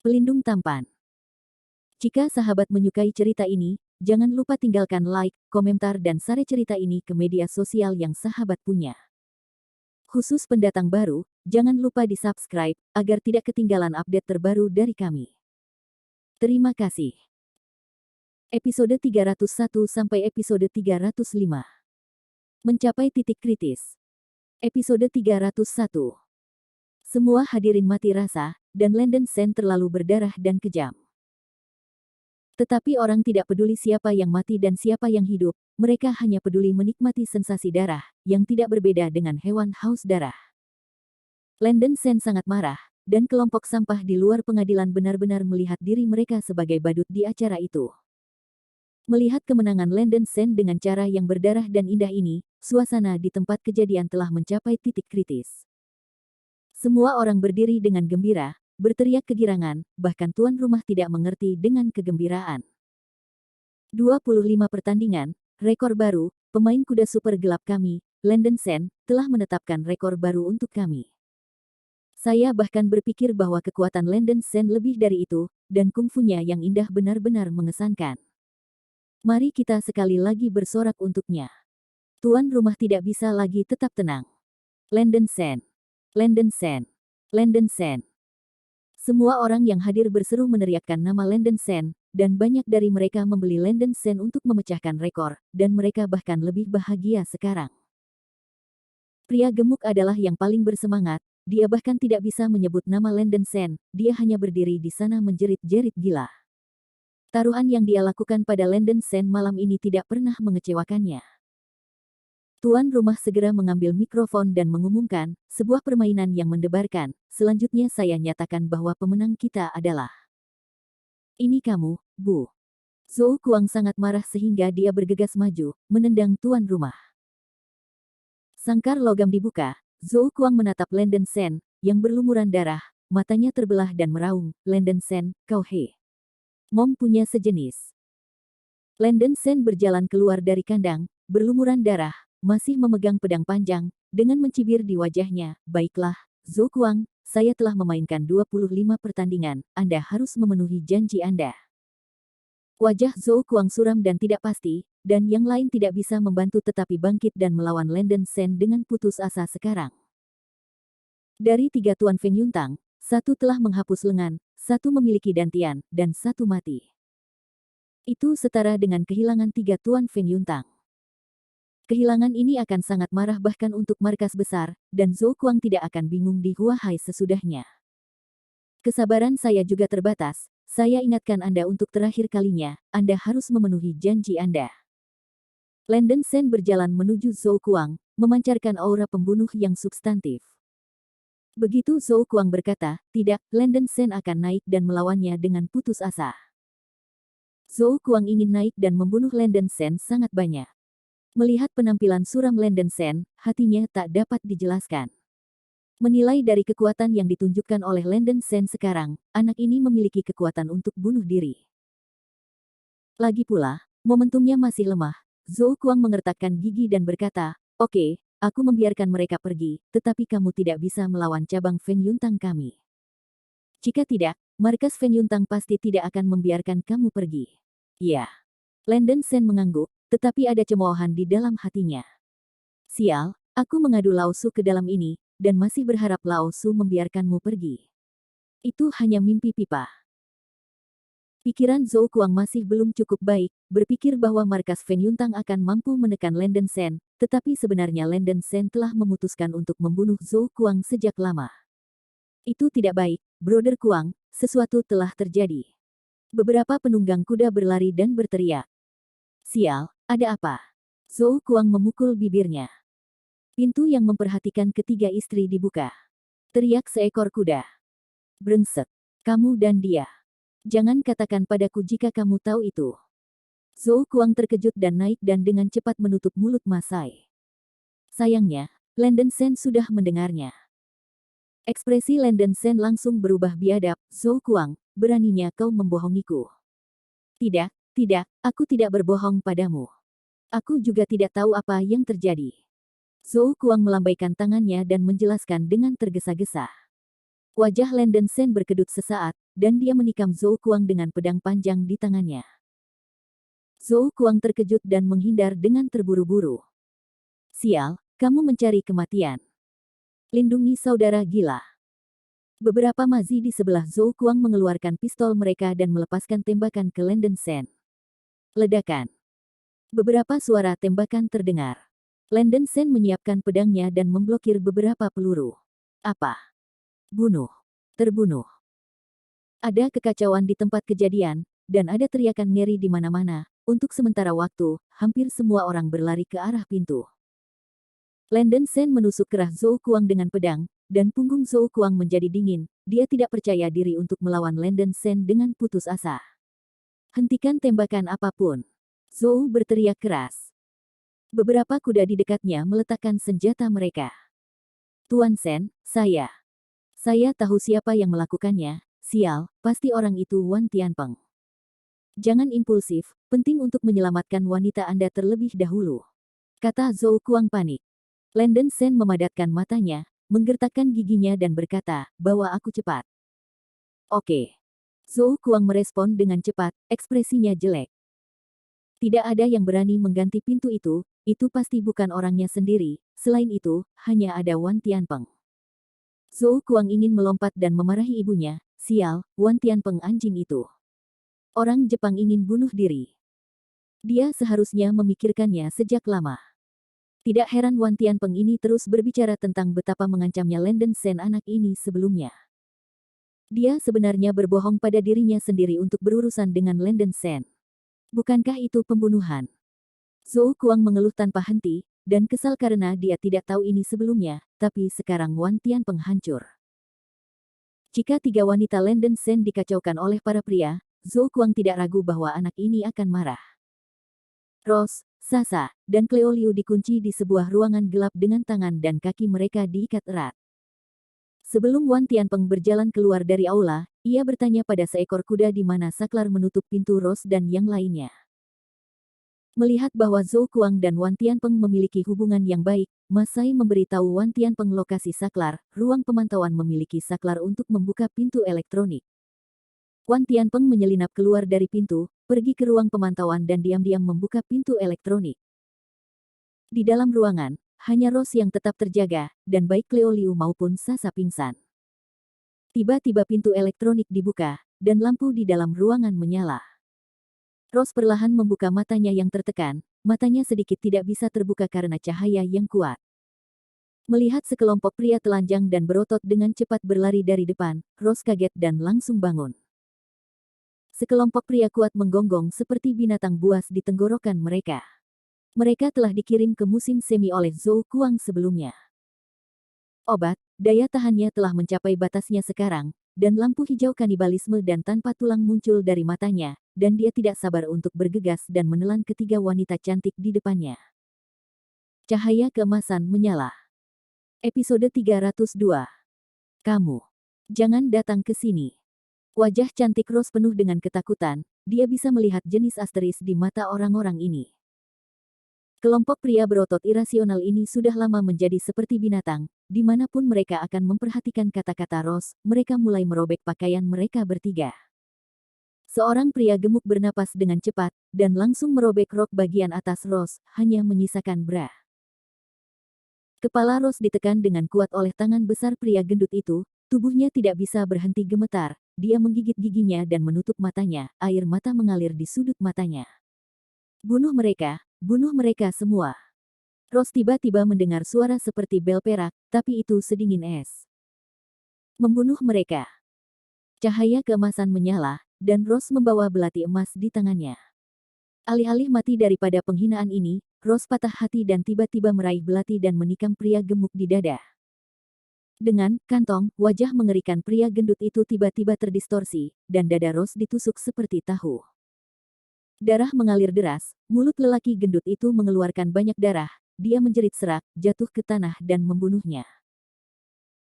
Pelindung tampan. Jika sahabat menyukai cerita ini, jangan lupa tinggalkan like, komentar dan share cerita ini ke media sosial yang sahabat punya. Khusus pendatang baru, jangan lupa di-subscribe, agar tidak ketinggalan update terbaru dari kami. Terima kasih. Episode 301 sampai episode 305. Mencapai titik kritis. Episode 301. Semua hadirin mati rasa, dan Landon Shen terlalu berdarah dan kejam. Tetapi orang tidak peduli siapa yang mati dan siapa yang hidup, mereka hanya peduli menikmati sensasi darah, yang tidak berbeda dengan hewan haus darah. Landon Shen sangat marah, dan kelompok sampah di luar pengadilan benar-benar melihat diri mereka sebagai badut di acara itu. Melihat kemenangan Landon Shen dengan cara yang berdarah dan indah ini, suasana di tempat kejadian telah mencapai titik kritis. Semua orang berdiri dengan gembira, berteriak kegirangan, bahkan tuan rumah tidak mengerti dengan kegembiraan. 25 pertandingan, rekor baru, pemain kuda super gelap kami, Landon Shen, telah menetapkan rekor baru untuk kami. Saya bahkan berpikir bahwa kekuatan Landon Shen lebih dari itu, dan kungfunya yang indah benar-benar mengesankan. Mari kita sekali lagi bersorak untuknya. Tuan rumah tidak bisa lagi tetap tenang. Landon Shen. Landon Shen. Landon Shen. Semua orang yang hadir berseru meneriakkan nama Landon Shen, dan banyak dari mereka membeli Landon Shen untuk memecahkan rekor, dan mereka bahkan lebih bahagia sekarang. Pria gemuk adalah yang paling bersemangat, dia bahkan tidak bisa menyebut nama Landon Shen, dia hanya berdiri di sana menjerit-jerit gila. Taruhan yang dia lakukan pada Landon Shen malam ini tidak pernah mengecewakannya. Tuan rumah segera mengambil mikrofon dan mengumumkan, sebuah permainan yang mendebarkan. Selanjutnya saya nyatakan bahwa pemenang kita adalah ini kamu, Bu. Zhou Kuang sangat marah sehingga dia bergegas maju, menendang tuan rumah. Sangkar logam dibuka, Zhou Kuang menatap Landon Shen, yang berlumuran darah, matanya terbelah dan meraung, Landon Shen, kau he. Mom punya sejenis. Landon Shen berjalan keluar dari kandang, berlumuran darah, masih memegang pedang panjang, dengan mencibir di wajahnya, baiklah, Zhou Kuang, saya telah memainkan 25 pertandingan, Anda harus memenuhi janji Anda. Wajah Zhou Kuang suram dan tidak pasti, dan yang lain tidak bisa membantu tetapi bangkit dan melawan Landon Shen dengan putus asa sekarang. Dari 3 Tuan Feng Yuntang, 1 telah menghapus lengan, 1 memiliki dantian, dan 1 mati. Itu setara dengan kehilangan 3 Tuan Feng Yuntang. Kehilangan ini akan sangat marah bahkan untuk markas besar, dan Zhou Kuang tidak akan bingung di Huahai sesudahnya. Kesabaran saya juga terbatas, saya ingatkan Anda untuk terakhir kalinya, Anda harus memenuhi janji Anda. Landon Shen berjalan menuju Zhou Kuang, memancarkan aura pembunuh yang substantif. Begitu Zhou Kuang berkata, tidak, Landon Shen akan naik dan melawannya dengan putus asa. Zhou Kuang ingin naik dan membunuh Landon Shen sangat banyak. Melihat penampilan suram Landon Shen, hatinya tak dapat dijelaskan. Menilai dari kekuatan yang ditunjukkan oleh Landon Shen sekarang, anak ini memiliki kekuatan untuk bunuh diri. Lagi pula, momentumnya masih lemah. Zhou Kuang mengertakkan gigi dan berkata, oke, aku membiarkan mereka pergi, tetapi kamu tidak bisa melawan cabang Feng Yuntang kami. Jika tidak, markas Feng Yuntang pasti tidak akan membiarkan kamu pergi. Ya. Landon Shen mengangguk, tetapi ada cemoohan di dalam hatinya. Sial, aku mengadu Lao Su ke dalam ini, dan masih berharap Lao Su membiarkanmu pergi. Itu hanya mimpi pipa. Pikiran Zhou Kuang masih belum cukup baik, berpikir bahwa markas Feng Yuntang akan mampu menekan Landon Shen, tetapi sebenarnya Landon Shen telah memutuskan untuk membunuh Zhou Kuang sejak lama. Itu tidak baik, Brother Kuang, sesuatu telah terjadi. Beberapa penunggang kuda berlari dan berteriak. Sial, ada apa? Zhou Kuang memukul bibirnya. Pintu yang memperhatikan ketiga istri dibuka. Teriak seekor kuda. Brengsek, kamu dan dia. Jangan katakan padaku jika kamu tahu itu. Zhou Kuang terkejut dan naik dan dengan cepat menutup mulut Masai. Sayangnya, Landon Shen sudah mendengarnya. Ekspresi Landon Shen langsung berubah biadab. Zhou Kuang, beraninya kau membohongiku. Tidak, tidak, aku tidak berbohong padamu. Aku juga tidak tahu apa yang terjadi. Zhou Kuang melambaikan tangannya dan menjelaskan dengan tergesa-gesa. Wajah Landen Sen berkedut sesaat, dan dia menikam Zhou Kuang dengan pedang panjang di tangannya. Zhou Kuang terkejut dan menghindar dengan terburu-buru. Sial, kamu mencari kematian. Lindungi saudara gila. Beberapa Mazi di sebelah Zhou Kuang mengeluarkan pistol mereka dan melepaskan tembakan ke Landen Sen. Ledakan. Beberapa suara tembakan terdengar. Landen Sen menyiapkan pedangnya dan memblokir beberapa peluru. Apa? Bunuh. Terbunuh. Ada kekacauan di tempat kejadian, dan ada teriakan ngeri di mana-mana. Untuk sementara waktu, hampir semua orang berlari ke arah pintu. Landen Sen menusuk kerah Zhou Kuang dengan pedang, dan punggung Zhou Kuang menjadi dingin. Dia tidak percaya diri untuk melawan Landen Sen dengan putus asa. Hentikan tembakan apapun. Zhou berteriak keras. Beberapa kuda di dekatnya meletakkan senjata mereka. Tuan Sen, Saya tahu siapa yang melakukannya. Sial, pasti orang itu Wan Tianpeng. Jangan impulsif, penting untuk menyelamatkan wanita Anda terlebih dahulu. Kata Zhou Kuang panik. Landen Sen memadatkan matanya, menggertakkan giginya dan berkata, bawa aku cepat. Oke. Zhou Kuang merespon dengan cepat, ekspresinya jelek. Tidak ada yang berani mengganti pintu itu pasti bukan orangnya sendiri, selain itu, hanya ada Wan Tianpeng. Zhou Kuang ingin melompat dan memarahi ibunya, sial, Wan Tianpeng anjing itu. Orang Jepang ingin bunuh diri. Dia seharusnya memikirkannya sejak lama. Tidak heran Wan Tianpeng ini terus berbicara tentang betapa mengancamnya Landen Sen anak ini sebelumnya. Dia sebenarnya berbohong pada dirinya sendiri untuk berurusan dengan Landen Sen. Bukankah itu pembunuhan? Zhou Kuang mengeluh tanpa henti, dan kesal karena dia tidak tahu ini sebelumnya, tapi sekarang Wan Tianpeng hancur. Jika tiga wanita Landen Sen dikacaukan oleh para pria, Zhou Kuang tidak ragu bahwa anak ini akan marah. Rose, Sasa, dan Cleo Liu dikunci di sebuah ruangan gelap dengan tangan dan kaki mereka diikat erat. Sebelum Wan Tianpeng berjalan keluar dari aula, ia bertanya pada seekor kuda di mana saklar menutup pintu Rose dan yang lainnya. Melihat bahwa Zhou Kuang dan Wan Tianpeng memiliki hubungan yang baik, Masai memberitahu Wan Tianpeng lokasi saklar, ruang pemantauan memiliki saklar untuk membuka pintu elektronik. Wan Tianpeng menyelinap keluar dari pintu, pergi ke ruang pemantauan dan diam-diam membuka pintu elektronik. Di dalam ruangan, hanya Rose yang tetap terjaga, dan baik Cleo Liu maupun Sasa pingsan. Tiba-tiba pintu elektronik dibuka, dan lampu di dalam ruangan menyala. Rose perlahan membuka matanya yang tertekan, matanya sedikit tidak bisa terbuka karena cahaya yang kuat. Melihat sekelompok pria telanjang dan berotot dengan cepat berlari dari depan, Rose kaget dan langsung bangun. Sekelompok pria kuat menggonggong seperti binatang buas di tenggorokan mereka. Mereka telah dikirim ke musim semi oleh Zhou Kuang sebelumnya. Obat, daya tahannya telah mencapai batasnya sekarang, dan lampu hijau kanibalisme dan tanpa tulang muncul dari matanya, dan dia tidak sabar untuk bergegas dan menelan ketiga wanita cantik di depannya. Cahaya keemasan menyala. Episode 302. Kamu. Jangan datang ke sini. Wajah cantik Rose penuh dengan ketakutan, dia bisa melihat jenis asteris di mata orang-orang ini. Kelompok pria berotot irasional ini sudah lama menjadi seperti binatang, dimanapun mereka akan memperhatikan kata-kata Rose, mereka mulai merobek pakaian mereka bertiga. Seorang pria gemuk bernapas dengan cepat, dan langsung merobek rok bagian atas Rose, hanya menyisakan bra. Kepala Rose ditekan dengan kuat oleh tangan besar pria gendut itu, tubuhnya tidak bisa berhenti gemetar, dia menggigit giginya dan menutup matanya, air mata mengalir di sudut matanya. Bunuh mereka semua. Rose tiba-tiba mendengar suara seperti bel perak, tapi itu sedingin es. Membunuh mereka. Cahaya keemasan menyala, dan Rose membawa belati emas di tangannya. Alih-alih mati daripada penghinaan ini, Rose patah hati dan tiba-tiba meraih belati dan menikam pria gemuk di dada. Dengan kantong, wajah mengerikan pria gendut itu tiba-tiba terdistorsi, dan dada Rose ditusuk seperti tahu. Darah mengalir deras, mulut lelaki gendut itu mengeluarkan banyak darah, dia menjerit serak, jatuh ke tanah dan membunuhnya.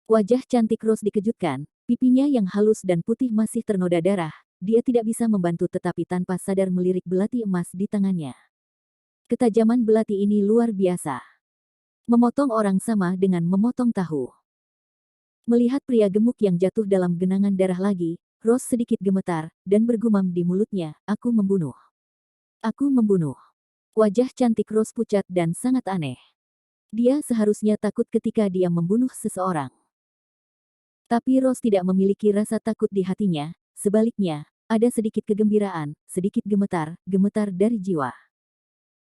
Wajah cantik Rose dikejutkan, pipinya yang halus dan putih masih ternoda darah, dia tidak bisa membantu tetapi tanpa sadar melirik belati emas di tangannya. Ketajaman belati ini luar biasa. Memotong orang sama dengan memotong tahu. Melihat pria gemuk yang jatuh dalam genangan darah lagi, Rose sedikit gemetar, dan bergumam di mulutnya, "Aku membunuh. Aku membunuh." Wajah cantik Rose pucat dan sangat aneh. Dia seharusnya takut ketika dia membunuh seseorang. Tapi Rose tidak memiliki rasa takut di hatinya, sebaliknya, ada sedikit kegembiraan, sedikit gemetar dari jiwa.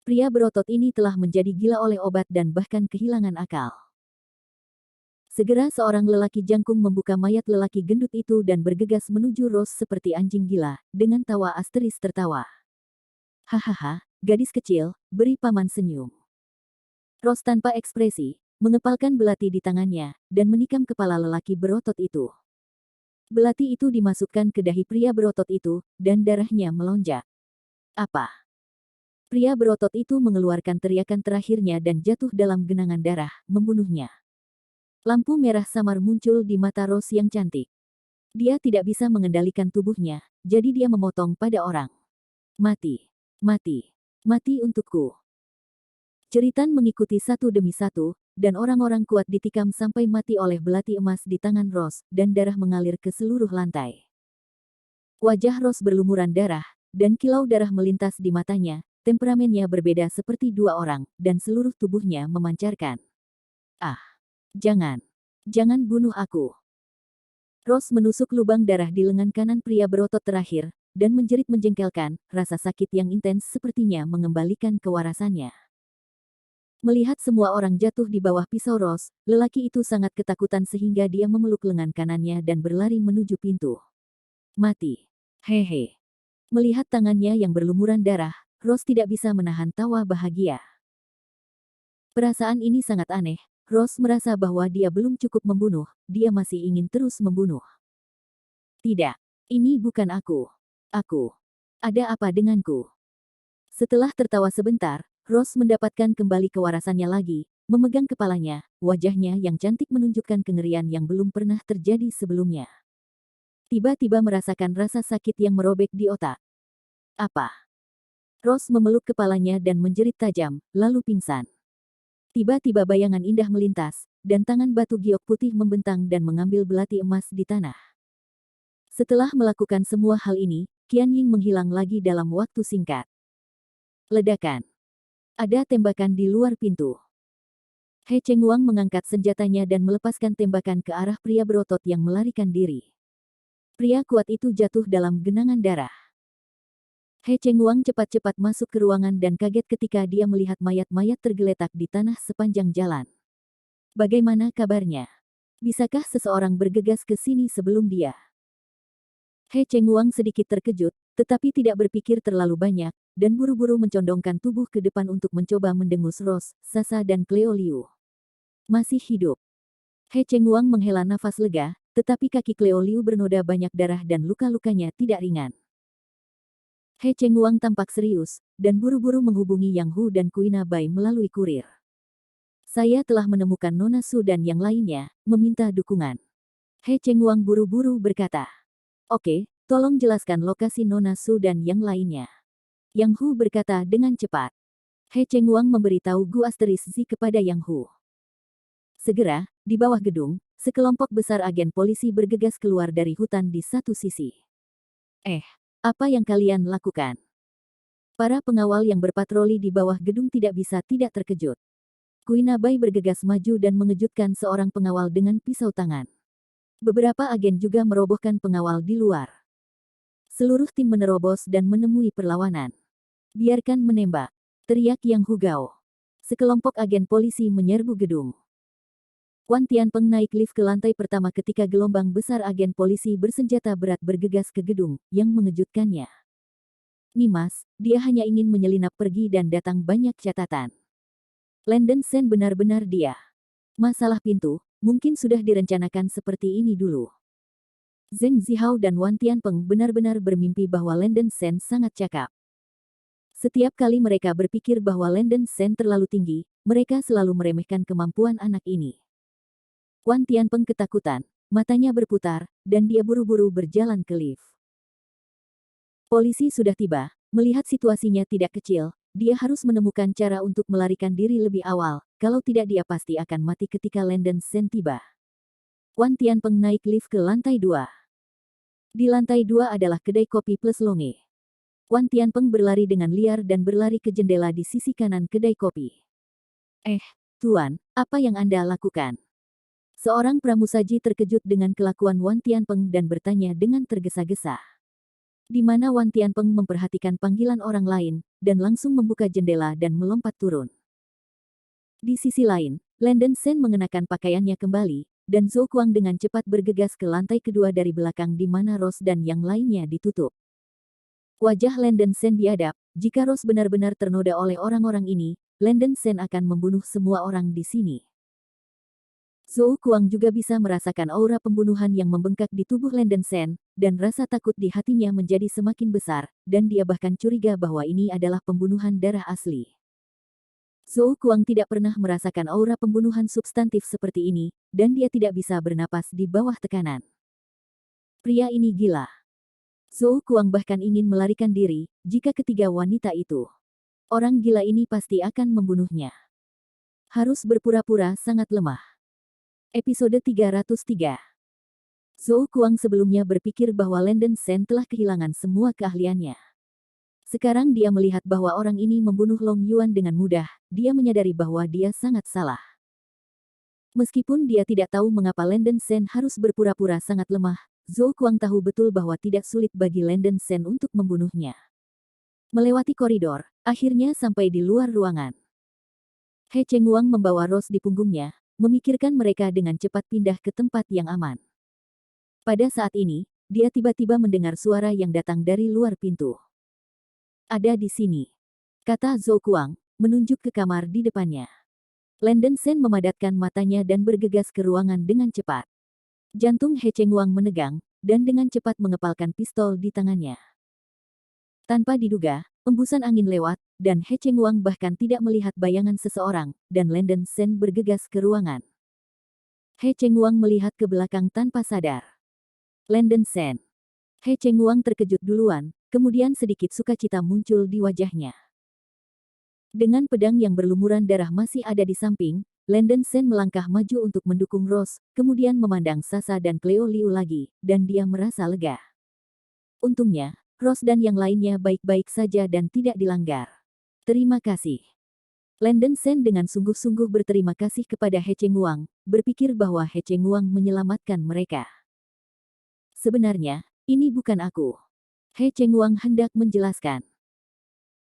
Pria berotot ini telah menjadi gila oleh obat dan bahkan kehilangan akal. Segera seorang lelaki jangkung membuka mayat lelaki gendut itu dan bergegas menuju Rose seperti anjing gila, dengan tawa asteris tertawa. "Hahaha, gadis kecil, beri paman senyum." Rose tanpa ekspresi, mengepalkan belati di tangannya, dan menikam kepala lelaki berotot itu. Belati itu dimasukkan ke dahi pria berotot itu, dan darahnya melonjak. "Apa?" Pria berotot itu mengeluarkan teriakan terakhirnya dan jatuh dalam genangan darah, membunuhnya. Lampu merah samar muncul di mata Rose yang cantik. Dia tidak bisa mengendalikan tubuhnya, jadi dia memotong pada orang. "Mati, mati, mati untukku." Jeritan mengikuti satu demi satu, dan orang-orang kuat ditikam sampai mati oleh belati emas di tangan Rose, dan darah mengalir ke seluruh lantai. Wajah Rose berlumuran darah, dan kilau darah melintas di matanya, temperamennya berbeda seperti dua orang, dan seluruh tubuhnya memancarkan. "Ah! Jangan! Jangan bunuh aku!" Rose menusuk lubang darah di lengan kanan pria berotot terakhir, dan menjerit menjengkelkan, rasa sakit yang intens sepertinya mengembalikan kewarasannya. Melihat semua orang jatuh di bawah pisau Rose, lelaki itu sangat ketakutan sehingga dia memeluk lengan kanannya dan berlari menuju pintu. "Mati. Hehe." Melihat tangannya yang berlumuran darah, Rose tidak bisa menahan tawa bahagia. Perasaan ini sangat aneh. Rose merasa bahwa dia belum cukup membunuh, dia masih ingin terus membunuh. "Tidak. Ini bukan aku. Aku. Ada apa denganku?" Setelah tertawa sebentar, Rose mendapatkan kembali kewarasannya lagi, memegang kepalanya, wajahnya yang cantik menunjukkan kengerian yang belum pernah terjadi sebelumnya. Tiba-tiba merasakan rasa sakit yang merobek di otak. "Apa?" Rose memeluk kepalanya dan menjerit tajam, lalu pingsan. Tiba-tiba bayangan indah melintas, dan tangan batu giok putih membentang dan mengambil belati emas di tanah. Setelah melakukan semua hal ini, Qian Ying menghilang lagi dalam waktu singkat. Ledakan. Ada tembakan di luar pintu. He Chengguang mengangkat senjatanya dan melepaskan tembakan ke arah pria berotot yang melarikan diri. Pria kuat itu jatuh dalam genangan darah. He Chengguang cepat-cepat masuk ke ruangan dan kaget ketika dia melihat mayat-mayat tergeletak di tanah sepanjang jalan. "Bagaimana kabarnya? Bisakah seseorang bergegas ke sini sebelum dia?" He Chengguang sedikit terkejut, tetapi tidak berpikir terlalu banyak, dan buru-buru mencondongkan tubuh ke depan untuk mencoba mendengus Rose, Sasa dan Cleo Liu. "Masih hidup." He Chengguang menghela nafas lega, tetapi kaki Cleo Liu bernoda banyak darah dan luka-lukanya tidak ringan. He Chengguang tampak serius, dan buru-buru menghubungi Yang Hu dan Kuina Bai melalui kurir. "Saya telah menemukan Nona Su dan yang lainnya, meminta dukungan." He Chengguang buru-buru berkata. "Oke, tolong jelaskan lokasi Nona Su dan yang lainnya." Yang Hu berkata dengan cepat. He Chengguang memberitahu Gu Asteris Zi kepada Yang Hu. Segera, di bawah gedung, sekelompok besar agen polisi bergegas keluar dari hutan di satu sisi. Apa yang kalian lakukan?" Para pengawal yang berpatroli di bawah gedung tidak bisa tidak terkejut. Kuina Bai bergegas maju dan mengejutkan seorang pengawal dengan pisau tangan. Beberapa agen juga merobohkan pengawal di luar. Seluruh tim menerobos dan menemui perlawanan. "Biarkan menembak," teriak Yang Hu Gao. Sekelompok agen polisi menyerbu gedung. Wan Tianpeng naik lift ke lantai pertama ketika gelombang besar agen polisi bersenjata berat bergegas ke gedung, yang mengejutkannya. "Nimas, dia hanya ingin menyelinap pergi dan datang banyak catatan. Landen Sen benar-benar dia. Masalah pintu, mungkin sudah direncanakan seperti ini dulu." Zheng Zihao dan Wan Tianpeng benar-benar bermimpi bahwa Landen Sen sangat cakap. Setiap kali mereka berpikir bahwa Landen Sen terlalu tinggi, mereka selalu meremehkan kemampuan anak ini. Wan Tianpeng ketakutan, matanya berputar, dan dia buru-buru berjalan ke lift. Polisi sudah tiba, melihat situasinya tidak kecil, dia harus menemukan cara untuk melarikan diri lebih awal, kalau tidak dia pasti akan mati ketika Landen Sen tiba. Wan Tianpeng naik lift ke lantai 2. Di lantai 2 adalah kedai kopi plus longe. Wan Tianpeng berlari dengan liar dan berlari ke jendela di sisi kanan kedai kopi. Tuan, apa yang Anda lakukan? Seorang pramusaji terkejut dengan kelakuan Wan Tianpeng dan bertanya dengan tergesa-gesa. Di mana Wan Tianpeng memperhatikan panggilan orang lain, dan langsung membuka jendela dan melompat turun. Di sisi lain, Landon Shen mengenakan pakaiannya kembali, dan Zhou Kuang dengan cepat bergegas ke lantai kedua dari belakang di mana Rose dan yang lainnya ditutup. Wajah Landon Shen biadab, jika Rose benar-benar ternoda oleh orang-orang ini, Landon Shen akan membunuh semua orang di sini. Zhou Kuang juga bisa merasakan aura pembunuhan yang membengkak di tubuh Landon Shen, dan rasa takut di hatinya menjadi semakin besar, dan dia bahkan curiga bahwa ini adalah pembunuhan darah asli. Zhou Kuang tidak pernah merasakan aura pembunuhan substantif seperti ini, dan dia tidak bisa bernapas di bawah tekanan. Pria ini gila. Zhou Kuang bahkan ingin melarikan diri, jika ketiga wanita itu. Orang gila ini pasti akan membunuhnya. Harus berpura-pura sangat lemah. Episode 303. Zhou Kuang sebelumnya berpikir bahwa Landon Shen telah kehilangan semua keahliannya. Sekarang dia melihat bahwa orang ini membunuh Long Yuan dengan mudah, dia menyadari bahwa dia sangat salah. Meskipun dia tidak tahu mengapa Landon Shen harus berpura-pura sangat lemah, Zhou Kuang tahu betul bahwa tidak sulit bagi Landon Shen untuk membunuhnya. Melewati koridor, akhirnya sampai di luar ruangan. He Chengguang membawa Rose di punggungnya, memikirkan mereka dengan cepat pindah ke tempat yang aman. Pada saat ini, dia tiba-tiba mendengar suara yang datang dari luar pintu. Ada di sini, kata Zhou Kuang, menunjuk ke kamar di depannya. Landon Shen memadatkan matanya dan bergegas ke ruangan dengan cepat. Jantung He Chengguang menegang, dan dengan cepat mengepalkan pistol di tangannya. Tanpa diduga, embusan angin lewat, dan He Chengguang bahkan tidak melihat bayangan seseorang, dan Landon Shen bergegas ke ruangan. He Chengguang melihat ke belakang tanpa sadar. Landon Shen. He Chengguang terkejut duluan, kemudian sedikit sukacita muncul di wajahnya. Dengan pedang yang berlumuran darah masih ada di samping, Landon Shen melangkah maju untuk mendukung Rose, kemudian memandang Sasa dan Cleo Liu lagi, dan dia merasa lega. Untungnya, Rose dan yang lainnya baik-baik saja dan tidak dilanggar. Terima kasih. Landon Shen dengan sungguh-sungguh berterima kasih kepada He Chengguang, berpikir bahwa He Chengguang menyelamatkan mereka. Sebenarnya, ini bukan aku. He Chengguang hendak menjelaskan.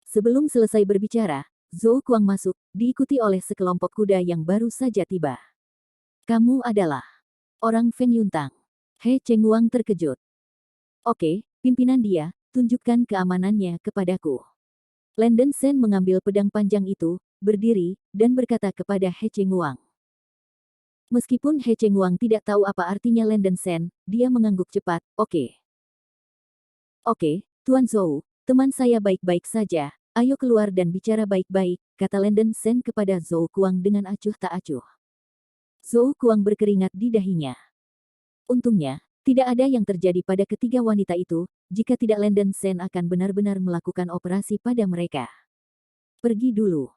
Sebelum selesai berbicara, Zhou Kuang masuk, diikuti oleh sekelompok kuda yang baru saja tiba. Kamu adalah orang Feng Yuntang. He Chengguang terkejut. Oke, pimpinan dia, tunjukkan keamanannya kepadaku. Landon Shen mengambil pedang panjang itu, berdiri, dan berkata kepada He Chengguang. Meskipun He Chengguang tidak tahu apa artinya Landon Shen, dia mengangguk cepat, oke. Oke, Tuan Zhou, teman saya baik-baik saja, ayo keluar dan bicara baik-baik, kata Landon Shen kepada Zhou Kuang dengan acuh tak acuh. Zhou Kuang berkeringat di dahinya. Untungnya, tidak ada yang terjadi pada ketiga wanita itu, jika tidak Landon Shen akan benar-benar melakukan operasi pada mereka. Pergi dulu.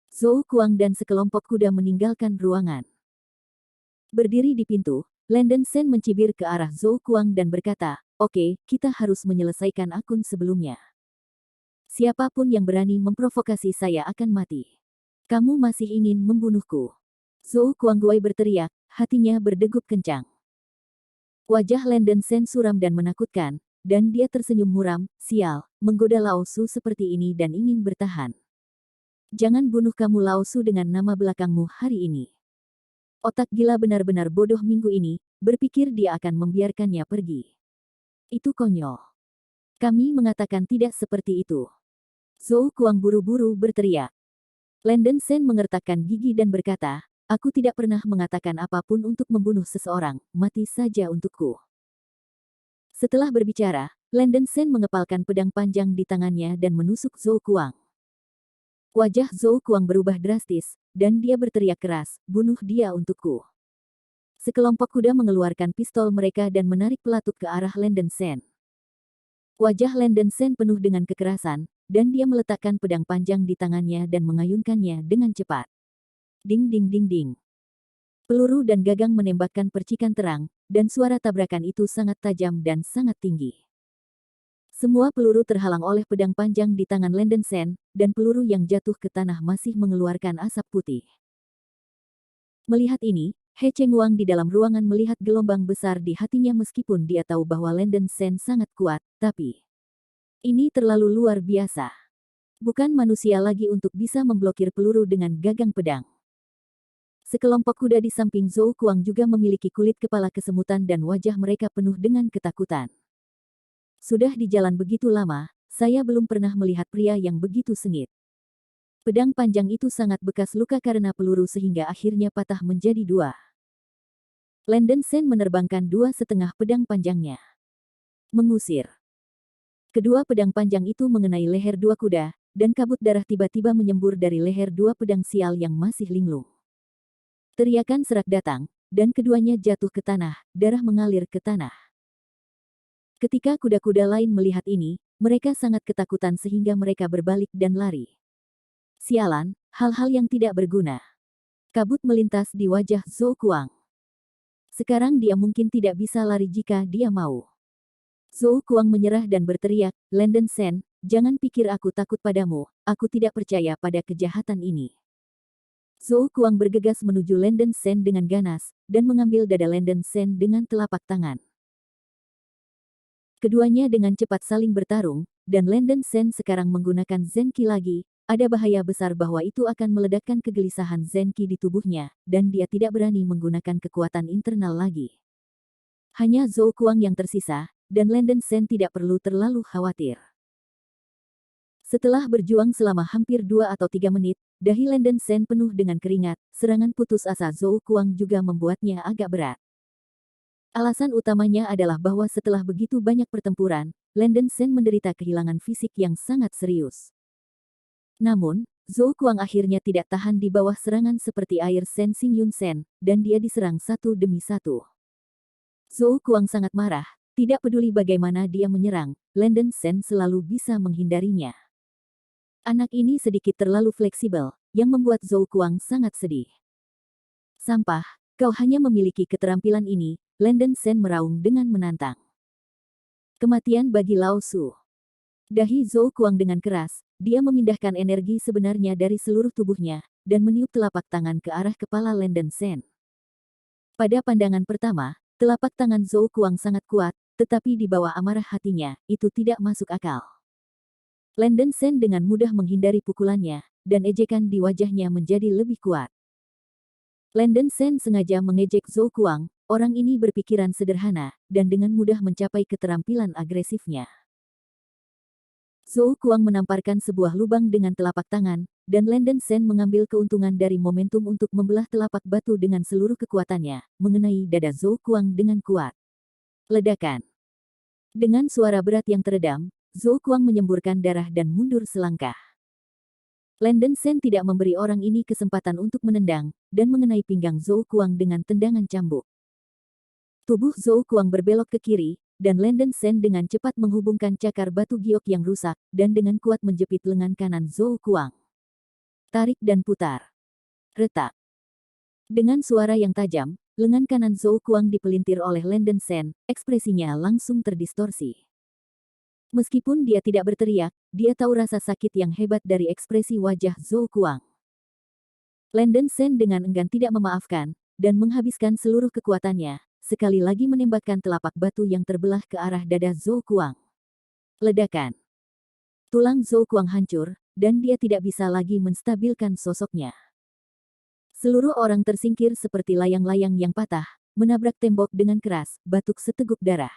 Zhou Kuang dan sekelompok kuda meninggalkan ruangan. Berdiri di pintu, Landon Shen mencibir ke arah Zhou Kuang dan berkata, oke, kita harus menyelesaikan akun sebelumnya. Siapapun yang berani memprovokasi saya akan mati. Kamu masih ingin membunuhku? Zhou Kuangguai berteriak, hatinya berdegup kencang. Wajah Landon Shen suram dan menakutkan, dan dia tersenyum muram, sial, menggoda Lao Su seperti ini dan ingin bertahan. Jangan bunuh kamu Lao Su dengan nama belakangmu hari ini. Otak gila benar-benar bodoh minggu ini, berpikir dia akan membiarkannya pergi. Itu konyol. Kami mengatakan tidak seperti itu. Zhou Kuang buru-buru berteriak. Landon Shen mengertakkan gigi dan berkata, aku tidak pernah mengatakan apapun untuk membunuh seseorang, mati saja untukku. Setelah berbicara, Landon Shen mengepalkan pedang panjang di tangannya dan menusuk Zhou Kuang. Wajah Zhou Kuang berubah drastis, dan dia berteriak keras, bunuh dia untukku. Sekelompok kuda mengeluarkan pistol mereka dan menarik pelatuk ke arah Landon Shen. Wajah Landon Shen penuh dengan kekerasan, dan dia meletakkan pedang panjang di tangannya dan mengayunkannya dengan cepat. Ding ding ding ding. Peluru dan gagang menembakkan percikan terang, dan suara tabrakan itu sangat tajam dan sangat tinggi. Semua peluru terhalang oleh pedang panjang di tangan Landen Sen, dan peluru yang jatuh ke tanah masih mengeluarkan asap putih. Melihat ini, He Cheng Wang di dalam ruangan melihat gelombang besar di hatinya meskipun dia tahu bahwa Landen Sen sangat kuat, tapi ini terlalu luar biasa. Bukan manusia lagi untuk bisa memblokir peluru dengan gagang pedang. Sekelompok kuda di samping Zhou Kuang juga memiliki kulit kepala kesemutan dan wajah mereka penuh dengan ketakutan. Sudah di jalan begitu lama, saya belum pernah melihat pria yang begitu sengit. Pedang panjang itu sangat bekas luka karena peluru sehingga akhirnya patah menjadi dua. Landen Sen menerbangkan dua setengah pedang panjangnya. Mengusir. Kedua pedang panjang itu mengenai leher dua kuda, dan kabut darah tiba-tiba menyembur dari leher dua pedang sial yang masih linglung. Teriakan serak datang, dan keduanya jatuh ke tanah, darah mengalir ke tanah. Ketika kuda-kuda lain melihat ini, mereka sangat ketakutan sehingga mereka berbalik dan lari. Sialan, hal-hal yang tidak berguna. Kabut melintas di wajah Zhou Kuang. Sekarang dia mungkin tidak bisa lari jika dia mau. Zhou Kuang menyerah dan berteriak, Landen Sen, jangan pikir aku takut padamu, aku tidak percaya pada kejahatan ini. Zhou Kuang bergegas menuju Landen Sen dengan ganas, dan mengambil dada Landen Sen dengan telapak tangan. Keduanya dengan cepat saling bertarung, dan Landen Sen sekarang menggunakan Zen Qi lagi, ada bahaya besar bahwa itu akan meledakkan kegelisahan Zen Qi di tubuhnya, dan dia tidak berani menggunakan kekuatan internal lagi. Hanya Zhou Kuang yang tersisa, dan Landen Sen tidak perlu terlalu khawatir. Setelah berjuang selama hampir 2 atau 3 menit, dahi Landen Sen penuh dengan keringat, serangan putus asa Zhou Kuang juga membuatnya agak berat. Alasan utamanya adalah bahwa setelah begitu banyak pertempuran, Landen Sen menderita kehilangan fisik yang sangat serius. Namun, Zhou Kuang akhirnya tidak tahan di bawah serangan seperti air Sen Xing Yun Sen, dan dia diserang satu demi satu. Zhou Kuang sangat marah, tidak peduli bagaimana dia menyerang, Landen Sen selalu bisa menghindarinya. Anak ini sedikit terlalu fleksibel, yang membuat Zhou Kuang sangat sedih. Sampah, kau hanya memiliki keterampilan ini, Landen Sen meraung dengan menantang. Kematian bagi Lao Su. Dahi Zhou Kuang dengan keras, dia memindahkan energi sebenarnya dari seluruh tubuhnya, dan meniup telapak tangan ke arah kepala Landen Sen. Pada pandangan pertama, telapak tangan Zhou Kuang sangat kuat, tetapi di bawah amarah hatinya, itu tidak masuk akal. Landen Sen dengan mudah menghindari pukulannya, dan ejekan di wajahnya menjadi lebih kuat. Landen Sen sengaja mengejek Zhou Kuang, orang ini berpikiran sederhana, dan dengan mudah mencapai keterampilan agresifnya. Zhou Kuang menamparkan sebuah lubang dengan telapak tangan, dan Landen Sen mengambil keuntungan dari momentum untuk membelah telapak batu dengan seluruh kekuatannya, mengenai dada Zhou Kuang dengan kuat. Ledakan. Dengan suara berat yang teredam, Zhou Kuang menyemburkan darah dan mundur selangkah. Landen Sen tidak memberi orang ini kesempatan untuk menendang, dan mengenai pinggang Zhou Kuang dengan tendangan cambuk. Tubuh Zhou Kuang berbelok ke kiri, dan Landen Sen dengan cepat menghubungkan cakar batu giok yang rusak, dan dengan kuat menjepit lengan kanan Zhou Kuang. Tarik dan putar. Retak. Dengan suara yang tajam, lengan kanan Zhou Kuang dipelintir oleh Landen Sen, ekspresinya langsung terdistorsi. Meskipun dia tidak berteriak, dia tahu rasa sakit yang hebat dari ekspresi wajah Zhou Kuang. Landen Sen dengan enggan tidak memaafkan, dan menghabiskan seluruh kekuatannya, sekali lagi menembakkan telapak batu yang terbelah ke arah dada Zhou Kuang. Ledakan. Tulang Zhou Kuang hancur, dan dia tidak bisa lagi menstabilkan sosoknya. Seluruh orang tersingkir seperti layang-layang yang patah, menabrak tembok dengan keras, batuk seteguk darah.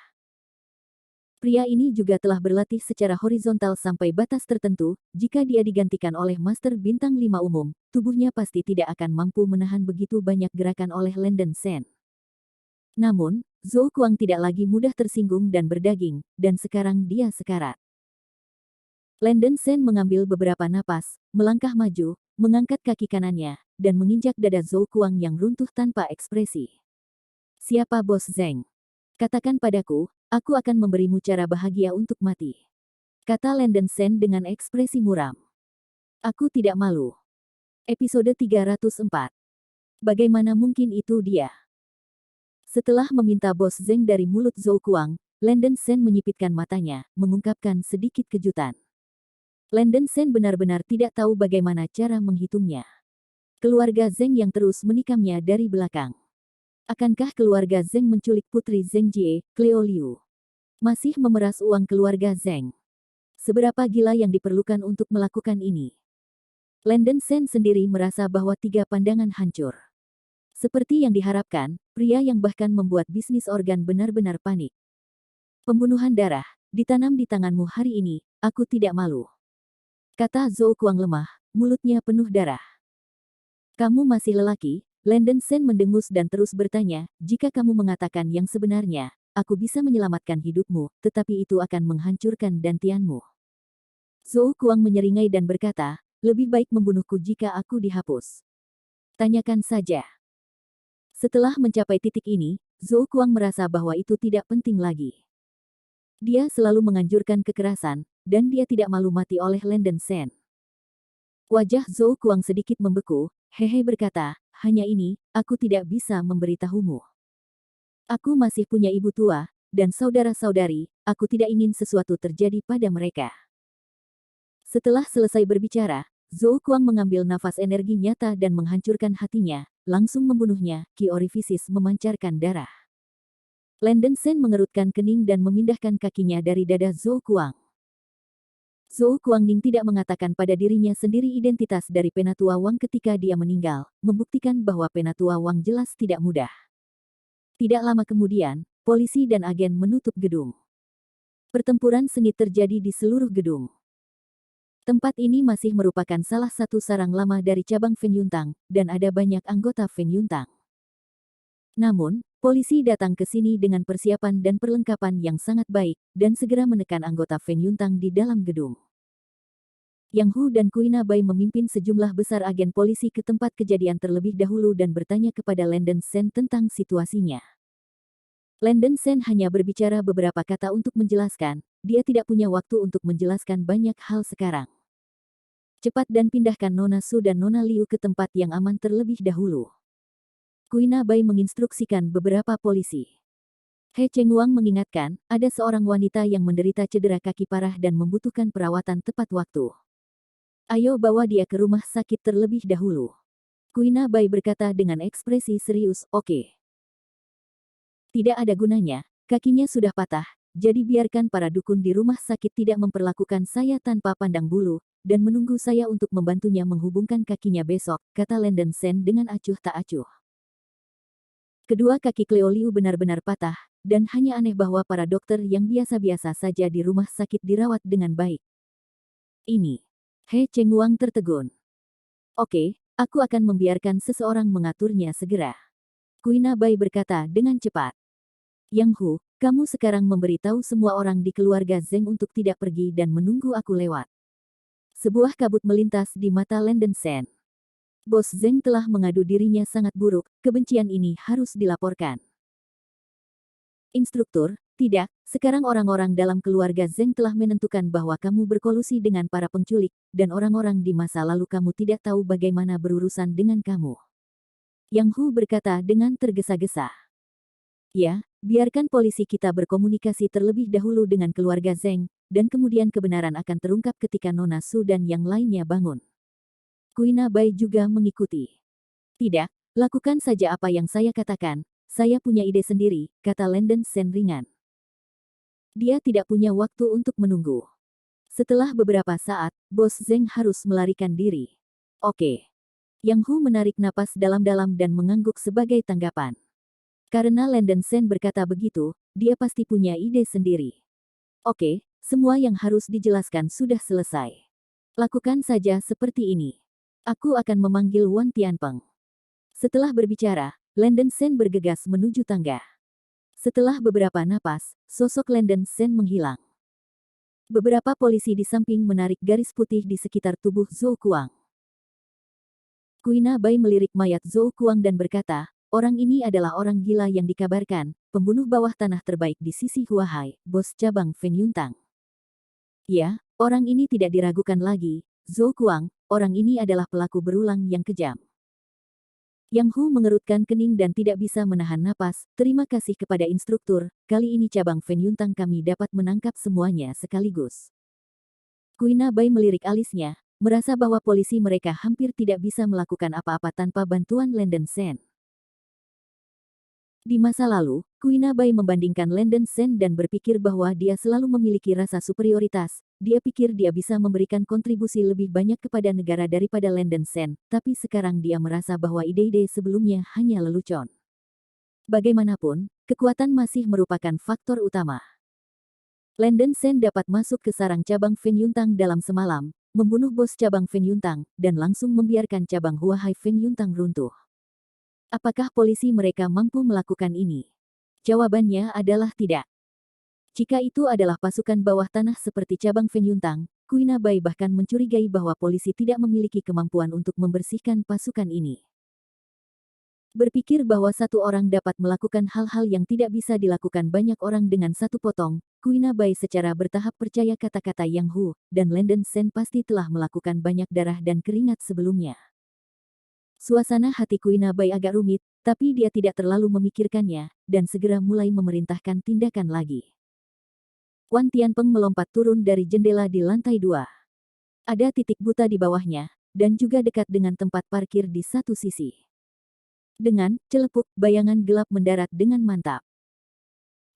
Pria ini juga telah berlatih secara horizontal sampai batas tertentu, jika dia digantikan oleh Master Bintang 5 umum, tubuhnya pasti tidak akan mampu menahan begitu banyak gerakan oleh Landen Sen. Namun, Zhou Kuang tidak lagi mudah tersinggung dan berdaging, dan sekarang dia sekarat. Landen Sen mengambil beberapa napas, melangkah maju, mengangkat kaki kanannya, dan menginjak dada Zhou Kuang yang runtuh tanpa ekspresi. Siapa Bos Zeng? Katakan padaku, aku akan memberimu cara bahagia untuk mati. Kata Landen Sen dengan ekspresi muram. Aku tidak malu. Episode 304. Bagaimana mungkin itu dia? Setelah meminta bos Zeng dari mulut Zhou Kuang, Landen Sen menyipitkan matanya, mengungkapkan sedikit kejutan. Landen Sen benar-benar tidak tahu bagaimana cara menghitungnya. Keluarga Zeng yang terus menikamnya dari belakang. Akankah keluarga Zeng menculik putri Zeng Jie, Cleo Liu? Masih memeras uang keluarga Zeng. Seberapa gila yang diperlukan untuk melakukan ini? Landen Sen sendiri merasa bahwa tiga pandangan hancur. Seperti yang diharapkan, pria yang bahkan membuat bisnis organ benar-benar panik. Pembunuhan darah, ditanam di tanganmu hari ini, aku tidak malu. Kata Zhou Kuang lemah, mulutnya penuh darah. Kamu masih lelaki, Landen Sen mendengus dan terus bertanya, jika kamu mengatakan yang sebenarnya, aku bisa menyelamatkan hidupmu, tetapi itu akan menghancurkan dantianmu. Zhou Kuang menyeringai dan berkata, lebih baik membunuhku jika aku dihapus. Tanyakan saja. Setelah mencapai titik ini, Zhou Kuang merasa bahwa itu tidak penting lagi. Dia selalu menganjurkan kekerasan, dan dia tidak malu mati oleh Landen Sen. Wajah Zhou Kuang sedikit membeku, Hehe berkata, hanya ini, aku tidak bisa memberitahumu. Aku masih punya ibu tua, dan saudara-saudari, aku tidak ingin sesuatu terjadi pada mereka. Setelah selesai berbicara, Zhou Kuang mengambil nafas energi nyata dan menghancurkan hatinya, langsung membunuhnya, ki orifisis memancarkan darah. Landen Sen mengerutkan kening dan memindahkan kakinya dari dada Zhou Kuang. Zhou Kuangning tidak mengatakan pada dirinya sendiri identitas dari Penatua Wang ketika dia meninggal, membuktikan bahwa Penatua Wang jelas tidak mudah. Tidak lama kemudian, polisi dan agen menutup gedung. Pertempuran sengit terjadi di seluruh gedung. Tempat ini masih merupakan salah satu sarang lama dari cabang Feng Yuntang, dan ada banyak anggota Feng Yuntang. Namun, polisi datang ke sini dengan persiapan dan perlengkapan yang sangat baik, dan segera menekan anggota Feng Yuntang di dalam gedung. Yang Hu dan Kuina Bai memimpin sejumlah besar agen polisi ke tempat kejadian terlebih dahulu dan bertanya kepada Landen Sen tentang situasinya. Landen Sen hanya berbicara beberapa kata untuk menjelaskan, dia tidak punya waktu untuk menjelaskan banyak hal sekarang. Cepat dan pindahkan Nona Su dan Nona Liu ke tempat yang aman terlebih dahulu. Kuina Bai menginstruksikan beberapa polisi. He Chengwang mengingatkan, ada seorang wanita yang menderita cedera kaki parah dan membutuhkan perawatan tepat waktu. Ayo bawa dia ke rumah sakit terlebih dahulu. Kuina Bai berkata dengan ekspresi serius, oke. Tidak ada gunanya, kakinya sudah patah, jadi biarkan para dukun di rumah sakit tidak memperlakukan saya tanpa pandang bulu, dan menunggu saya untuk membantunya menghubungkan kakinya besok, kata Landen Sen dengan acuh tak acuh. Kedua kaki Cleo Liu benar-benar patah, dan hanya aneh bahwa para dokter yang biasa-biasa saja di rumah sakit dirawat dengan baik. Ini. He Chengwang tertegun. Oke, aku akan membiarkan seseorang mengaturnya segera. Kuina Bai berkata dengan cepat. Yang Hu, kamu sekarang memberitahu semua orang di keluarga Zeng untuk tidak pergi dan menunggu aku lewat. Sebuah kabut melintas di mata Landen Sen. Bos Zeng telah mengadu dirinya sangat buruk, kebencian ini harus dilaporkan. Instruktur, tidak, sekarang orang-orang dalam keluarga Zeng telah menentukan bahwa kamu berkolusi dengan para penculik, dan orang-orang di masa lalu kamu tidak tahu bagaimana berurusan dengan kamu. Yang Hu berkata dengan tergesa-gesa. Ya, biarkan polisi kita berkomunikasi terlebih dahulu dengan keluarga Zeng, dan kemudian kebenaran akan terungkap ketika Nona Su dan yang lainnya bangun. Kuina Bai juga mengikuti. Tidak, lakukan saja apa yang saya katakan, saya punya ide sendiri, kata Landen Sen ringan. Dia tidak punya waktu untuk menunggu. Setelah beberapa saat, Bos Zeng harus melarikan diri. Oke. Yang Hu menarik napas dalam-dalam dan mengangguk sebagai tanggapan. Karena Landen Sen berkata begitu, dia pasti punya ide sendiri. Oke, semua yang harus dijelaskan sudah selesai. Lakukan saja seperti ini. Aku akan memanggil Wan Tianpeng. Setelah berbicara, Landen Sen bergegas menuju tangga. Setelah beberapa napas, sosok Landen Sen menghilang. Beberapa polisi di samping menarik garis putih di sekitar tubuh Zhou Kuang. Kuina Bai melirik mayat Zhou Kuang dan berkata, orang ini adalah orang gila yang dikabarkan, pembunuh bawah tanah terbaik di sisi Huahai, bos cabang Feng Yuntang. Ya, orang ini tidak diragukan lagi, Zhou Kuang, orang ini adalah pelaku berulang yang kejam. Yang Hu mengerutkan kening dan tidak bisa menahan napas. Terima kasih kepada instruktur, kali ini cabang Fen Yuntang kami dapat menangkap semuanya sekaligus. Kuina Bai melirik alisnya, merasa bahwa polisi mereka hampir tidak bisa melakukan apa-apa tanpa bantuan Lenden Sen. Di masa lalu, Kuina Bai membandingkan Lenden Sen dan berpikir bahwa dia selalu memiliki rasa superioritas. Dia pikir dia bisa memberikan kontribusi lebih banyak kepada negara daripada Lenden Sen, tapi sekarang dia merasa bahwa ide-ide sebelumnya hanya lelucon. Bagaimanapun, kekuatan masih merupakan faktor utama. Lenden Sen dapat masuk ke sarang cabang Fen Yuntang dalam semalam, membunuh bos cabang Fen Yuntang, dan langsung membiarkan cabang Huahai Fen Yuntang runtuh. Apakah polisi mereka mampu melakukan ini? Jawabannya adalah tidak. Jika itu adalah pasukan bawah tanah seperti cabang Fen Yuntang, Kuina Bai bahkan mencurigai bahwa polisi tidak memiliki kemampuan untuk membersihkan pasukan ini. Berpikir bahwa satu orang dapat melakukan hal-hal yang tidak bisa dilakukan banyak orang dengan satu potong, Kuina Bai secara bertahap percaya kata-kata Yang Hu, dan Lenden Sen pasti telah melakukan banyak darah dan keringat sebelumnya. Suasana hati Kuina Bai agak rumit, tapi dia tidak terlalu memikirkannya, dan segera mulai memerintahkan tindakan lagi. Wan Tianpeng melompat turun dari jendela di lantai 2. Ada titik buta di bawahnya, dan juga dekat dengan tempat parkir di satu sisi. Dengan celepuk, bayangan gelap mendarat dengan mantap.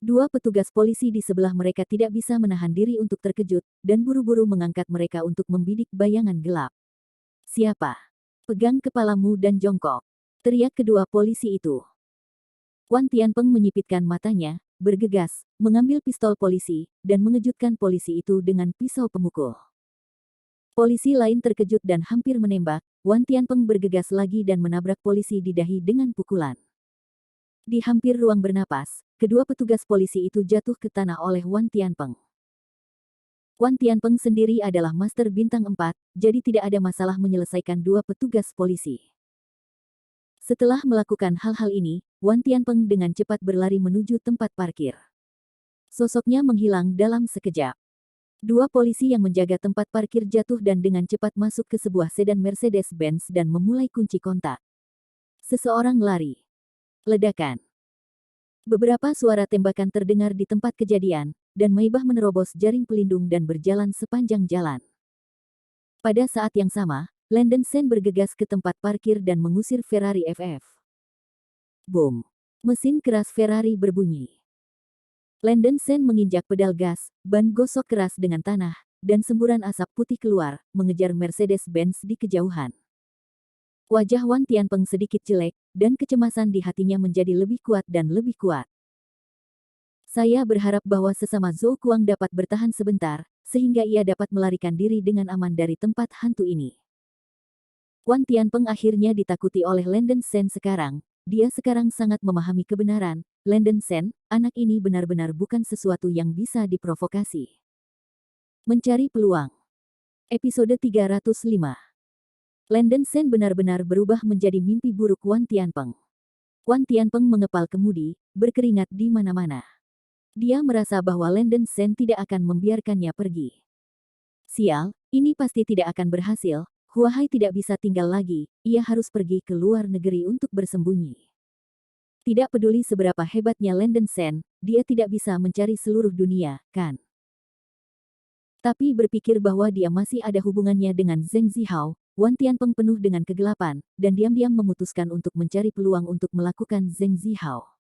Dua petugas polisi di sebelah mereka tidak bisa menahan diri untuk terkejut, dan buru-buru mengangkat mereka untuk membidik bayangan gelap. Siapa? Pegang kepalamu dan jongkok, teriak kedua polisi itu. Wan Tianpeng menyipitkan matanya, bergegas, mengambil pistol polisi, dan mengejutkan polisi itu dengan pisau pemukul. Polisi lain terkejut dan hampir menembak. Wan Tianpeng bergegas lagi dan menabrak polisi di dahi dengan pukulan. Di hampir ruang bernapas, kedua petugas polisi itu jatuh ke tanah oleh Wan Tianpeng. Wan Tianpeng sendiri adalah Master Bintang 4, jadi tidak ada masalah menyelesaikan dua petugas polisi. Setelah melakukan hal-hal ini, Wan Tianpeng dengan cepat berlari menuju tempat parkir. Sosoknya menghilang dalam sekejap. Dua polisi yang menjaga tempat parkir jatuh dan dengan cepat masuk ke sebuah sedan Mercedes-Benz dan memulai kunci kontak. Seseorang lari. Ledakan. Beberapa suara tembakan terdengar di tempat kejadian, dan Maibah menerobos jaring pelindung dan berjalan sepanjang jalan. Pada saat yang sama, Lenden Sen bergegas ke tempat parkir dan mengusir Ferrari FF. Boom! Mesin keras Ferrari berbunyi. Lenden Sen menginjak pedal gas, ban gosok keras dengan tanah, dan semburan asap putih keluar, mengejar Mercedes-Benz di kejauhan. Wajah Wan Tianpeng sedikit jelek, dan kecemasan di hatinya menjadi lebih kuat dan lebih kuat. Saya berharap bahwa sesama Zhou Kuang dapat bertahan sebentar, sehingga ia dapat melarikan diri dengan aman dari tempat hantu ini. Wan Tianpeng akhirnya ditakuti oleh Lenden Sen sekarang. Dia sekarang sangat memahami kebenaran. Lenden Sen, anak ini benar-benar bukan sesuatu yang bisa diprovokasi. Mencari peluang. Episode 305. Lenden Sen benar-benar berubah menjadi mimpi buruk Wan Tianpeng. Wan Tianpeng mengepal kemudi, berkeringat di mana-mana. Dia merasa bahwa Lenden Sen tidak akan membiarkannya pergi. Sial, ini pasti tidak akan berhasil. Huahai tidak bisa tinggal lagi, ia harus pergi ke luar negeri untuk bersembunyi. Tidak peduli seberapa hebatnya Lenden Sen, dia tidak bisa mencari seluruh dunia, kan? Tapi berpikir bahwa dia masih ada hubungannya dengan Zheng Zihao, Wan Tianpeng penuh dengan kegelapan, dan diam-diam memutuskan untuk mencari peluang untuk melakukan Zheng Zihao.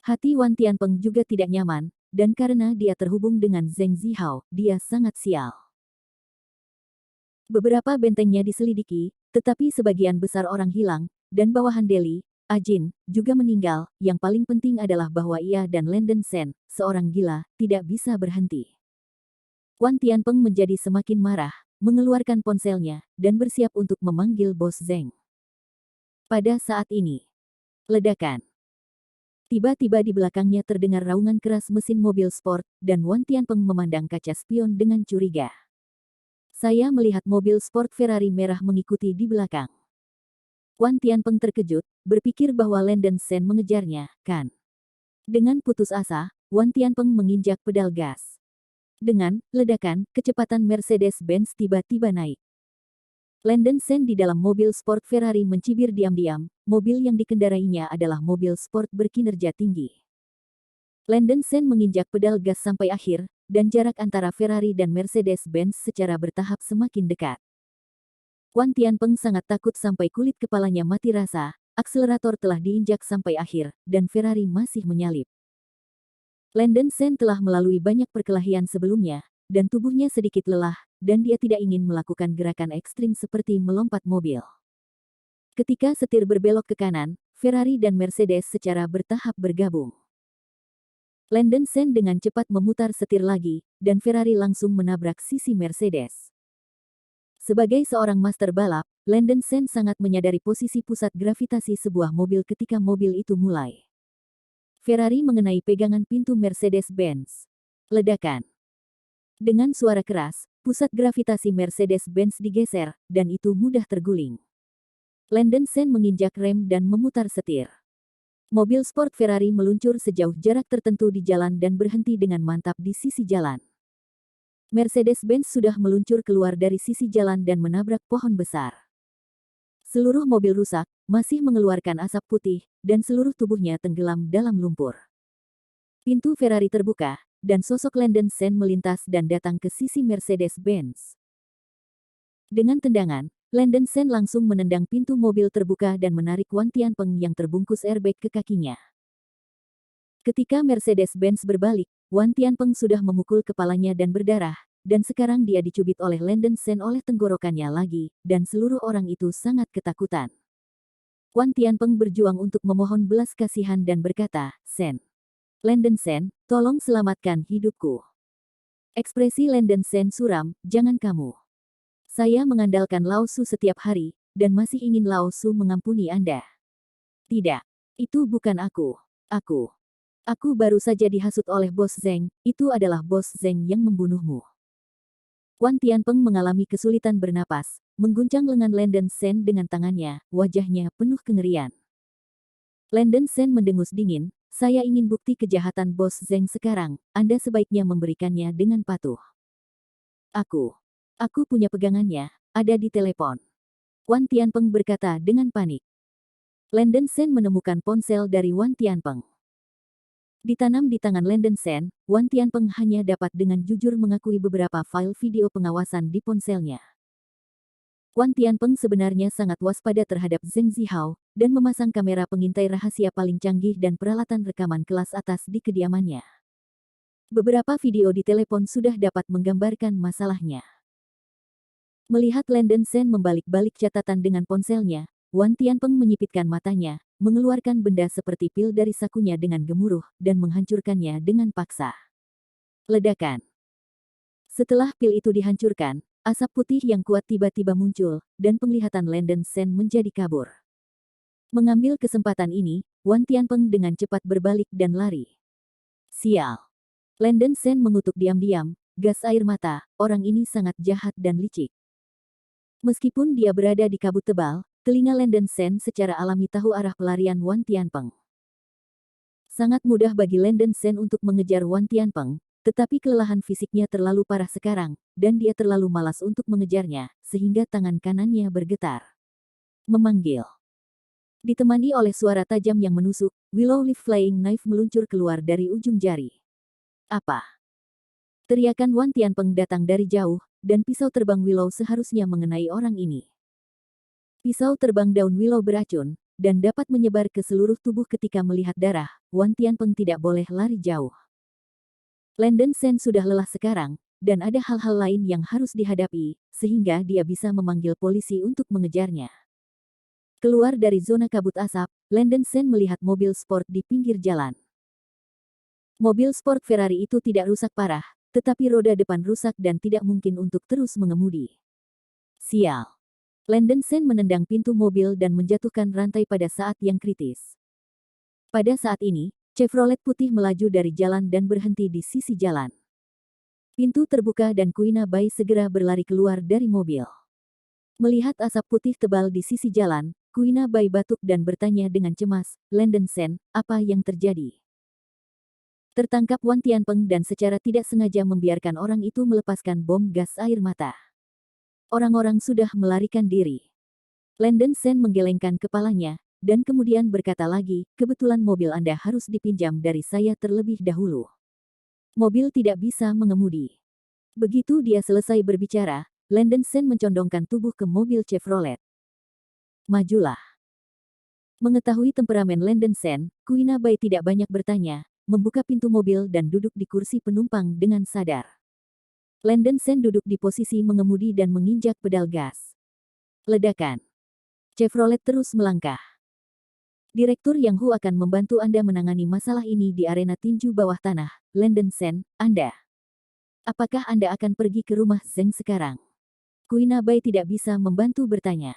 Hati Wan Tianpeng juga tidak nyaman, dan karena dia terhubung dengan Zheng Zihao, dia sangat sial. Beberapa bentengnya diselidiki, tetapi sebagian besar orang hilang, dan bawahan Deli, Ajin, juga meninggal. Yang paling penting adalah bahwa ia dan Lenden Sen, seorang gila, tidak bisa berhenti. Wan Tianpeng menjadi semakin marah, mengeluarkan ponselnya, dan bersiap untuk memanggil bos Zheng. Pada saat ini, ledakan. Tiba-tiba di belakangnya terdengar raungan keras mesin mobil sport, dan Wan Tianpeng memandang kaca spion dengan curiga. Saya melihat mobil sport Ferrari merah mengikuti di belakang. Wan Tianpeng terkejut, berpikir bahwa Lenden Sen mengejarnya, kan? Dengan putus asa, Wan Tianpeng menginjak pedal gas. Dengan ledakan, kecepatan Mercedes-Benz tiba-tiba naik. Landon Sen di dalam mobil sport Ferrari mencibir diam-diam, mobil yang dikendarainya adalah mobil sport berkinerja tinggi. Landon Sen menginjak pedal gas sampai akhir, dan jarak antara Ferrari dan Mercedes-Benz secara bertahap semakin dekat. Wan Tianpeng sangat takut sampai kulit kepalanya mati rasa, akselerator telah diinjak sampai akhir, dan Ferrari masih menyalip. Landon Sen telah melalui banyak perkelahian sebelumnya, dan tubuhnya sedikit lelah, dan dia tidak ingin melakukan gerakan ekstrim seperti melompat mobil. Ketika setir berbelok ke kanan, Ferrari dan Mercedes secara bertahap bergabung. Landon Sen dengan cepat memutar setir lagi, dan Ferrari langsung menabrak sisi Mercedes. Sebagai seorang master balap, Landon Sen sangat menyadari posisi pusat gravitasi sebuah mobil ketika mobil itu mulai. Ferrari mengenai pegangan pintu Mercedes-Benz. Ledakan. Dengan suara keras, pusat gravitasi Mercedes-Benz digeser, dan itu mudah terguling. Landon Sen menginjak rem dan memutar setir. Mobil sport Ferrari meluncur sejauh jarak tertentu di jalan dan berhenti dengan mantap di sisi jalan. Mercedes-Benz sudah meluncur keluar dari sisi jalan dan menabrak pohon besar. Seluruh mobil rusak, masih mengeluarkan asap putih, dan seluruh tubuhnya tenggelam dalam lumpur. Pintu Ferrari terbuka, dan sosok Landon Sen melintas dan datang ke sisi Mercedes-Benz. Dengan tendangan, Landon Sen langsung menendang pintu mobil terbuka dan menarik Wan Tianpeng yang terbungkus airbag ke kakinya. Ketika Mercedes-Benz berbalik, Wan Tianpeng sudah memukul kepalanya dan berdarah, dan sekarang dia dicubit oleh Landon Sen oleh tenggorokannya lagi, dan seluruh orang itu sangat ketakutan. Wan Tianpeng berjuang untuk memohon belas kasihan dan berkata, "Sen. Landon Sen, tolong selamatkan hidupku." Ekspresi Landon Sen suram, "Jangan kamu. Saya mengandalkan Lao Su setiap hari, dan masih ingin Lao Su mengampuni Anda." "Tidak. Itu bukan aku. Aku baru saja dihasut oleh Bos Zeng, itu adalah Bos Zeng yang membunuhmu." Wan Tianpeng mengalami kesulitan bernapas, mengguncang lengan Landon Sen dengan tangannya, wajahnya penuh kengerian. Landon Sen mendengus dingin, "Saya ingin bukti kejahatan Bos Zeng sekarang, Anda sebaiknya memberikannya dengan patuh." Aku punya pegangannya, ada di telepon." Wan Tianpeng berkata dengan panik. Landon Sen menemukan ponsel dari Wan Tianpeng. Ditanam di tangan Landon Sen, Wan Tianpeng hanya dapat dengan jujur mengakui beberapa file video pengawasan di ponselnya. Wan Tianpeng sebenarnya sangat waspada terhadap Zheng Zihao, dan memasang kamera pengintai rahasia paling canggih dan peralatan rekaman kelas atas di kediamannya. Beberapa video di telepon sudah dapat menggambarkan masalahnya. Melihat Landon Sen membalik-balik catatan dengan ponselnya, Wan Tianpeng menyipitkan matanya, mengeluarkan benda seperti pil dari sakunya dengan gemuruh, dan menghancurkannya dengan paksa. Ledakan. Setelah pil itu dihancurkan, asap putih yang kuat tiba-tiba muncul, dan penglihatan Landon Sen menjadi kabur. Mengambil kesempatan ini, Wan Tianpeng dengan cepat berbalik dan lari. "Sial." Landon Sen mengutuk diam-diam, gas air mata, orang ini sangat jahat dan licik. Meskipun dia berada di kabut tebal, telinga Landon Sen secara alami tahu arah pelarian Wan Tianpeng. Sangat mudah bagi Landon Sen untuk mengejar Wan Tianpeng, tetapi kelelahan fisiknya terlalu parah sekarang, dan dia terlalu malas untuk mengejarnya, sehingga tangan kanannya bergetar. Memanggil. Ditemani oleh suara tajam yang menusuk, Willow Leaf Flying Knife meluncur keluar dari ujung jari. "Apa?" Teriakan Wan Tianpeng datang dari jauh, dan pisau terbang Willow seharusnya mengenai orang ini. Pisau terbang daun Willow beracun, dan dapat menyebar ke seluruh tubuh ketika melihat darah. Wan Tianpeng tidak boleh lari jauh. Landon Sen sudah lelah sekarang, dan ada hal-hal lain yang harus dihadapi, sehingga dia bisa memanggil polisi untuk mengejarnya. Keluar dari zona kabut asap, Landon Sen melihat mobil sport di pinggir jalan. Mobil sport Ferrari itu tidak rusak parah, tetapi roda depan rusak dan tidak mungkin untuk terus mengemudi. "Sial." Landon Sen menendang pintu mobil dan menjatuhkan rantai pada saat yang kritis. Pada saat ini, Chevrolet putih melaju dari jalan dan berhenti di sisi jalan. Pintu terbuka dan Kuina Bai segera berlari keluar dari mobil. Melihat asap putih tebal di sisi jalan, Kuina Bai batuk dan bertanya dengan cemas, "Landon Sen, apa yang terjadi?" Tertangkap Wan Tianpeng dan secara tidak sengaja membiarkan orang itu melepaskan bom gas air mata. Orang-orang sudah melarikan diri. Landon Sen menggelengkan kepalanya, dan kemudian berkata lagi, kebetulan mobil Anda harus dipinjam dari saya terlebih dahulu. Mobil tidak bisa mengemudi. Begitu dia selesai berbicara, Landon Sen mencondongkan tubuh ke mobil Chevrolet. Majulah. Mengetahui temperamen Landon Sen, Kuina Bai tidak banyak bertanya, membuka pintu mobil dan duduk di kursi penumpang dengan sadar. Landon Sen duduk di posisi mengemudi dan menginjak pedal gas. Ledakan. Chevrolet terus melangkah. Direktur Yang Hu akan membantu Anda menangani masalah ini di arena tinju bawah tanah, Landon Sen, Anda. Apakah Anda akan pergi ke rumah Zeng sekarang? Kuina Bai tidak bisa membantu bertanya.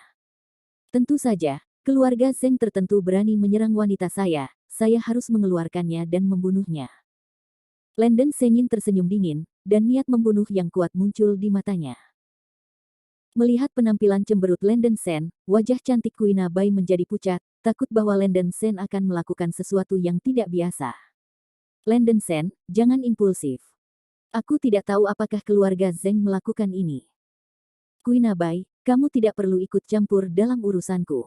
Tentu saja, keluarga Zeng tertentu berani menyerang wanita saya harus mengeluarkannya dan membunuhnya. Landon Senin tersenyum dingin, dan niat membunuh yang kuat muncul di matanya. Melihat penampilan cemberut Landon Sen, wajah cantik Kuina Bai menjadi pucat, takut bahwa Landon Sen akan melakukan sesuatu yang tidak biasa. Landon Sen, jangan impulsif. Aku tidak tahu apakah keluarga Zeng melakukan ini. Kuina Bai, kamu tidak perlu ikut campur dalam urusanku.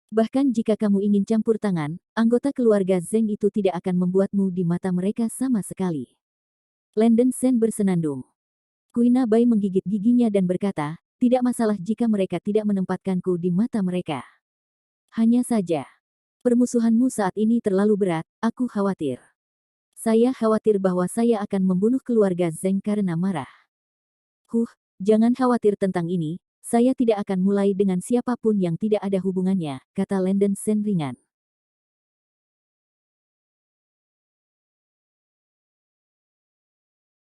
Bahkan jika kamu ingin campur tangan, anggota keluarga Zeng itu tidak akan membuatmu di mata mereka sama sekali. Landon Sen bersenandung. Kuina Bai menggigit giginya dan berkata, tidak masalah jika mereka tidak menempatkanku di mata mereka. Hanya saja, permusuhanmu saat ini terlalu berat, aku khawatir. Saya khawatir bahwa saya akan membunuh keluarga Zeng karena marah. Jangan khawatir tentang ini, saya tidak akan mulai dengan siapapun yang tidak ada hubungannya, kata Landon Sen ringan.